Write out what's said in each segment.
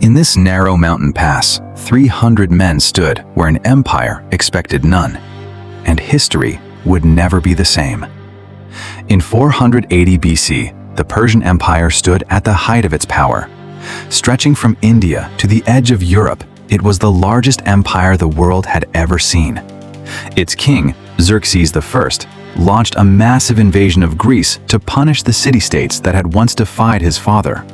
In this narrow mountain pass, 300 men stood where an empire expected none, and history would never be the same. In 480 BC, the Persian Empire stood at the height of its power. Stretching from India to the edge of Europe, it was the largest empire the world had ever seen. Its king, Xerxes I, launched a massive invasion of Greece to punish the city-states that had once defied his father.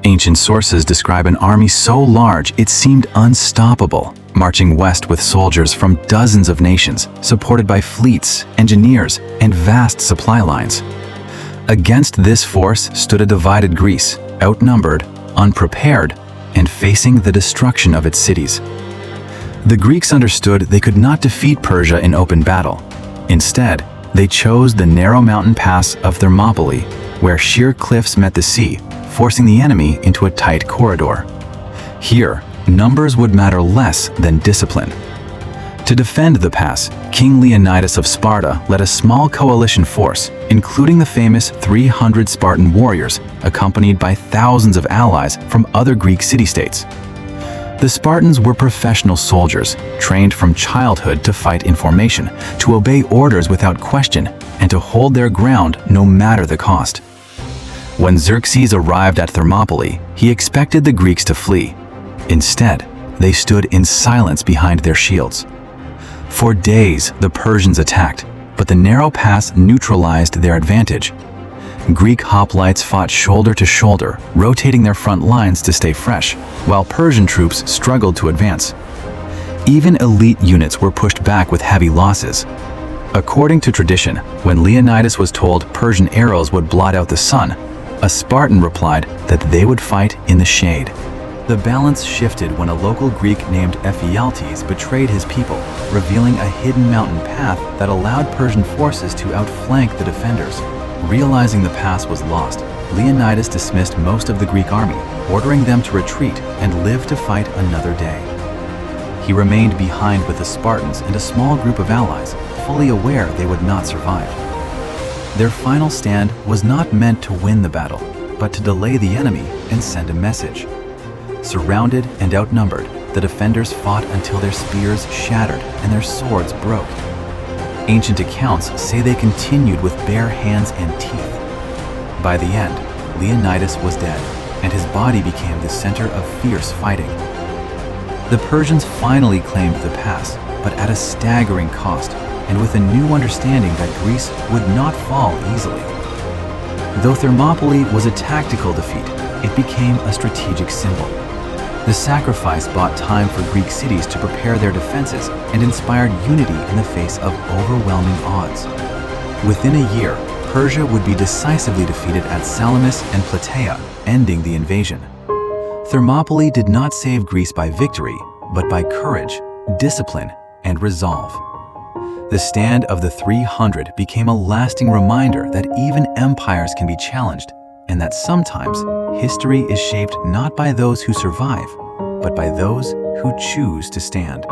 Ancient sources describe an army so large it seemed unstoppable, marching west with soldiers from dozens of nations, supported by fleets, engineers, and vast supply lines. Against this force stood a divided Greece, outnumbered, unprepared, and facing the destruction of its cities. The Greeks understood they could not defeat Persia in open battle. Instead, they chose the narrow mountain pass of Thermopylae, where sheer cliffs met the sea, forcing the enemy into a tight corridor. Here, numbers would matter less than discipline. To defend the pass, King Leonidas of Sparta led a small coalition force, including the famous 300 Spartan warriors, accompanied by thousands of allies from other Greek city-states. The Spartans were professional soldiers, trained from childhood to fight in formation, to obey orders without question, and to hold their ground no matter the cost. When Xerxes arrived at Thermopylae, he expected the Greeks to flee. Instead, they stood in silence behind their shields. For days, the Persians attacked, but the narrow pass neutralized their advantage. Greek hoplites fought shoulder to shoulder, rotating their front lines to stay fresh, while Persian troops struggled to advance. Even elite units were pushed back with heavy losses. According to tradition, when Leonidas was told Persian arrows would blot out the sun, a Spartan replied that they would fight in the shade. The balance shifted when a local Greek named Ephialtes betrayed his people, revealing a hidden mountain path that allowed Persian forces to outflank the defenders. Realizing the pass was lost, Leonidas dismissed most of the Greek army, ordering them to retreat and live to fight another day. He remained behind with the Spartans and a small group of allies, fully aware they would not survive. Their final stand was not meant to win the battle, but to delay the enemy and send a message. Surrounded and outnumbered, the defenders fought until their spears shattered and their swords broke. Ancient accounts say they continued with bare hands and teeth. By the end, Leonidas was dead, and his body became the center of fierce fighting. The Persians finally claimed the pass, but at a staggering cost, and with a new understanding that Greece would not fall easily. Though Thermopylae was a tactical defeat, it became a strategic symbol. The sacrifice bought time for Greek cities to prepare their defenses and inspired unity in the face of overwhelming odds. Within a year, Persia would be decisively defeated at Salamis and Plataea, ending the invasion. Thermopylae did not save Greece by victory, but by courage, discipline, and resolve. The stand of the 300 became a lasting reminder that even empires can be challenged, and that sometimes history is shaped not by those who survive, but by those who choose to stand.